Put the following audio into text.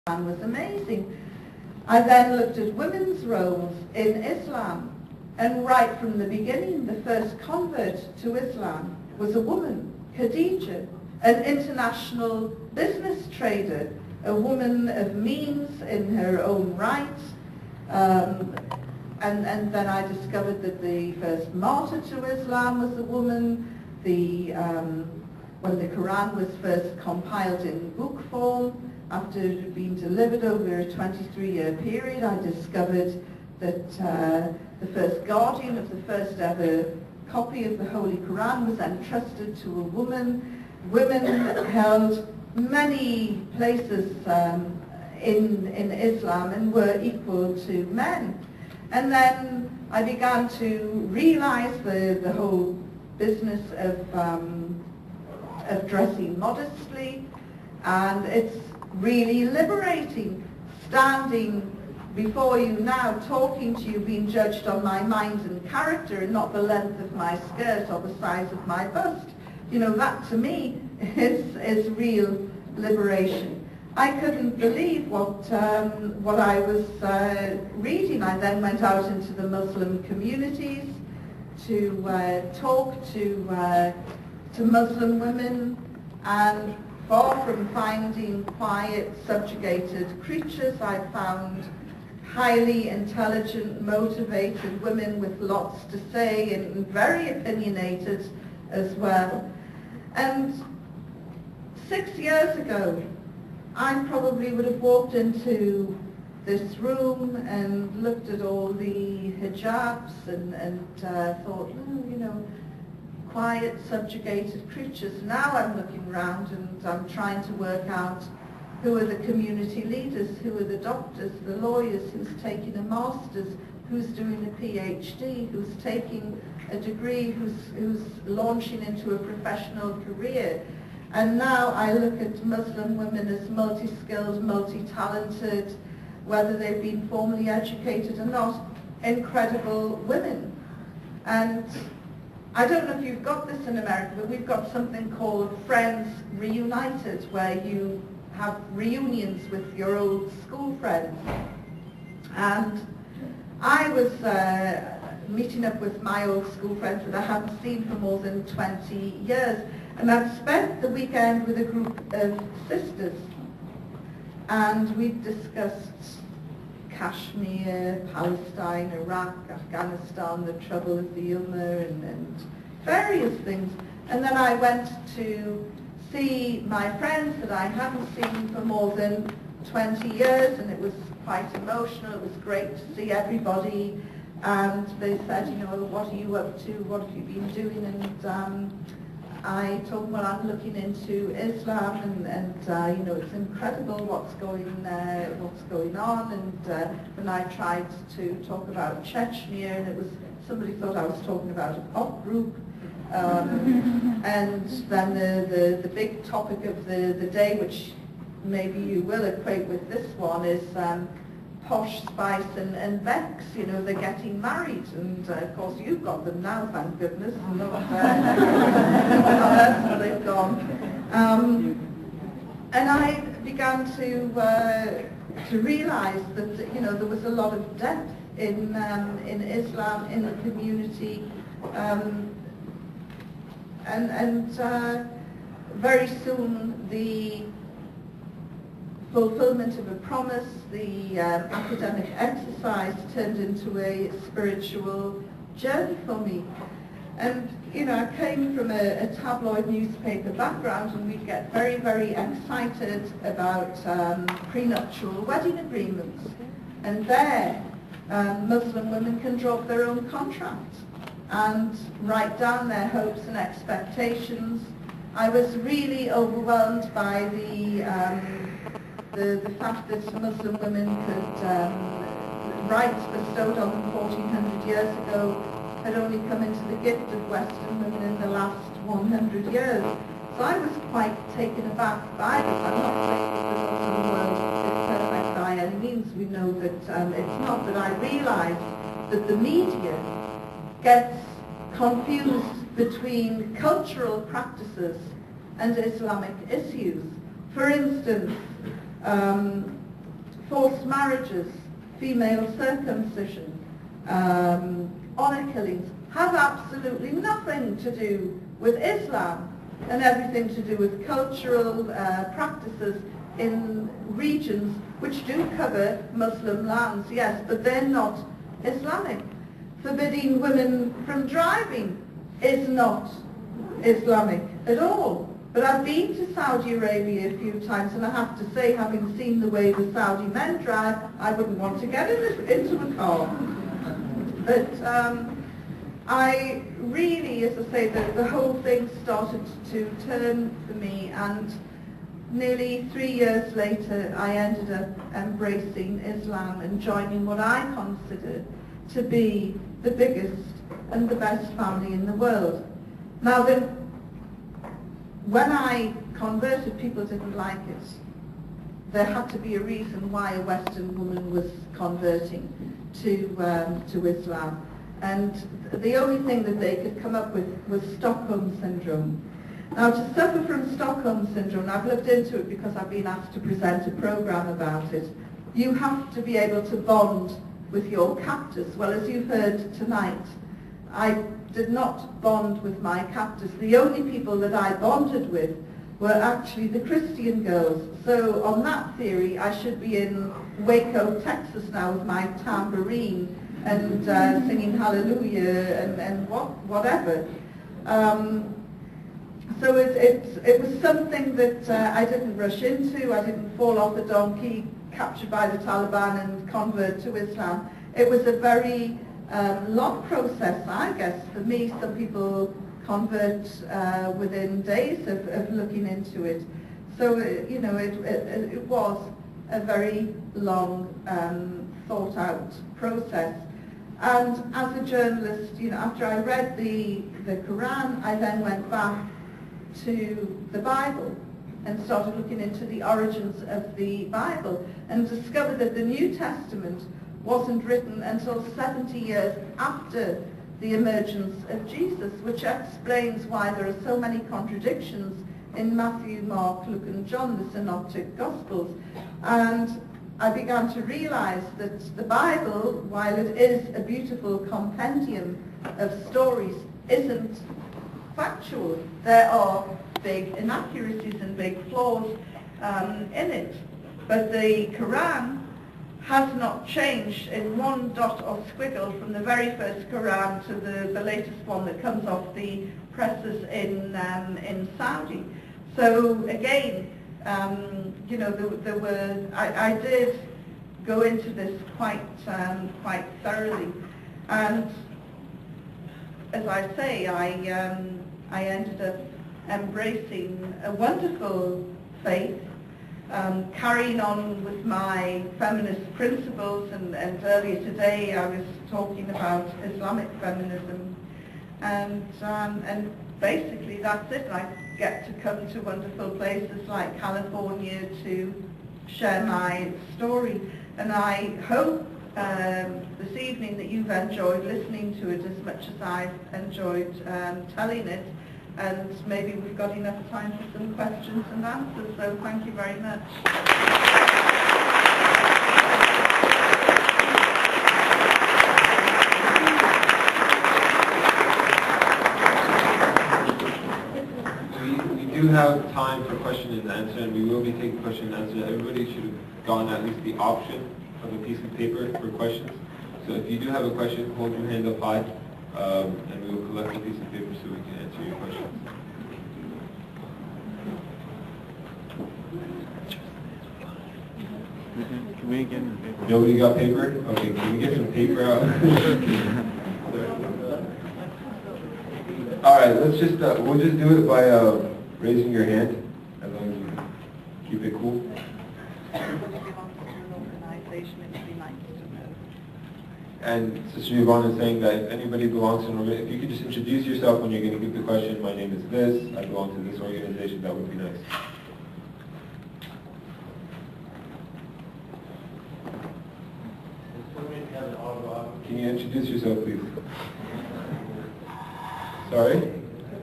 was amazing. I then looked at women's roles in Islam, and right from the beginning, the first convert to Islam was a woman, Khadija, an international business trader, a woman of means in her own right. And then I discovered that the first martyr to Islam was a woman. When the Quran was first compiled in book form, after it had been delivered over a 23-year period, I discovered that the first guardian of the first ever copy of the Holy Quran was entrusted to a woman. Women held many places in Islam and were equal to men. And then I began to realize the whole business of dressing modestly, and it's really liberating standing before you now, talking to you, being judged on my mind and character and not the length of my skirt or the size of my bust. You know, that to me is real liberation. I couldn't believe what I was reading. I then went out into the Muslim communities to talk to Muslim women, and far from finding quiet, subjugated creatures, I found highly intelligent, motivated women with lots to say and very opinionated as well. And 6 years ago, I probably would have walked into this room and looked at all the hijabs and thought, you know, quiet, subjugated creatures. Now I'm looking around and I'm trying to work out who are the community leaders, who are the doctors, the lawyers, who's taking a master's, who's doing a PhD, who's taking a degree, who's launching into a professional career. And now I look at Muslim women as multi-skilled, multi-talented, whether they've been formally educated or not, incredible women. And I don't know if you've got this in America, but we've got something called Friends Reunited, where you have reunions with your old school friends. And I was meeting up with my old school friends that I haven't seen for more than 20 years. And I'd spent the weekend with a group of sisters, and we'd discussed Kashmir, Palestine, Iraq, Afghanistan, the trouble of the Ummah, and various things. And then I went to see my friends that I hadn't seen for more than 20 years, and it was quite emotional. It was great to see everybody. And they said, you know, what are you up to? What have you been doing? And I told them, well, I'm looking into Islam, and you know, it's incredible what's going on. And when I tried to talk about Chechnya, and it was, somebody thought I was talking about a pop group. And then the big topic of the day, which maybe you will equate with this one, is Posh, Spice and Vex. You know, they're getting married, and of course you've got them now, thank goodness. Not else they've gone. And I began to realise that, you know, there was a lot of depth in Islam, in the community, and very soon the fulfillment of a promise, the academic exercise turned into a spiritual journey for me. And, you know, I came from a tabloid newspaper background, and we'd get very, very excited about prenuptial wedding agreements. And there, Muslim women can draw up their own contract and write down their hopes and expectations. I was really overwhelmed by the fact that Muslim women could, rights bestowed on them 1400 years ago had only come into the gift of Western women in the last 100 years. So I was quite taken aback by this. I'm not saying that the Muslim world is perfect by any means. We know that it's not, but I realised that the media gets confused between cultural practices and Islamic issues. For instance, forced marriages, female circumcision, honor killings, have absolutely nothing to do with Islam and everything to do with cultural practices in regions which do cover Muslim lands, yes, but they're not Islamic. Forbidding women from driving is not Islamic at all. But I've been to Saudi Arabia a few times, and I have to say, having seen the way the Saudi men drive, I wouldn't want to get into a car. But I really, as I say, the whole thing started to turn for me, and nearly 3 years later I ended up embracing Islam and joining what I consider to be the biggest and the best family in the world. Now then, when I converted, people didn't like it. There had to be a reason why a Western woman was converting to Islam. And the only thing that they could come up with was Stockholm Syndrome. Now, to suffer from Stockholm Syndrome, I've looked into it because I've been asked to present a program about it, you have to be able to bond with your captors. Well, as you've heard tonight, I did not bond with my captors. The only people that I bonded with were actually the Christian girls. So on that theory, I should be in Waco, Texas now with my tambourine and singing hallelujah and whatever. So it was something that I didn't rush into. I didn't fall off a donkey, captured by the Taliban and convert to Islam. It was a very long process, I guess. For me, some people convert within days of looking into it. So, you know, it was a very long, thought-out process. And as a journalist, you know, after I read the Quran, I then went back to the Bible and started looking into the origins of the Bible and discovered that the New Testament wasn't written until 70 years after the emergence of Jesus, which explains why there are so many contradictions in Matthew, Mark, Luke and John, the Synoptic Gospels. And I began to realize that the Bible, while it is a beautiful compendium of stories, isn't factual. There are big inaccuracies and big flaws in it. But the Quran has not changed in one dot or squiggle from the very first Quran to the latest one that comes off the presses in Saudi. So again, you know, there were, I did go into this quite thoroughly, and as I say, I ended up embracing a wonderful faith, carrying on with my feminist principles, and earlier today I was talking about Islamic feminism, and basically that's it. I get to come to wonderful places like California to share my story, and I hope this evening that you've enjoyed listening to it as much as I've enjoyed telling it, and maybe we've got enough time for some questions and answers, so thank you very much. We do have time for question and answer, and we will be taking question and answer. Everybody should have gotten at least the option of a piece of paper for questions. So if you do have a question, hold your hand up high, and we will collect a piece of paper so we can answer your questions. Can we get some paper? Nobody got paper? Okay, can we get some paper out? All right, let's just, we'll just do it by raising your hand, as long as you keep it cool. And Sister Yvonne is saying that if anybody belongs to an organization, if you could just introduce yourself when you're going to give the question, my name is this, I belong to this organization, that would be nice. Can you introduce yourself, please? Sorry?